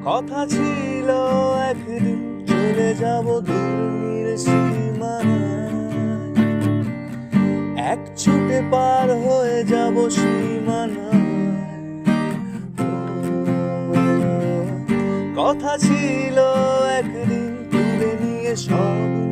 কথা ছিল একদিন চলে যাব দূরের সীমানায়, এক ছুটে পার হয়ে যাব সীমানায়। কথা ছিল একদিন তুলে নিয়ে সব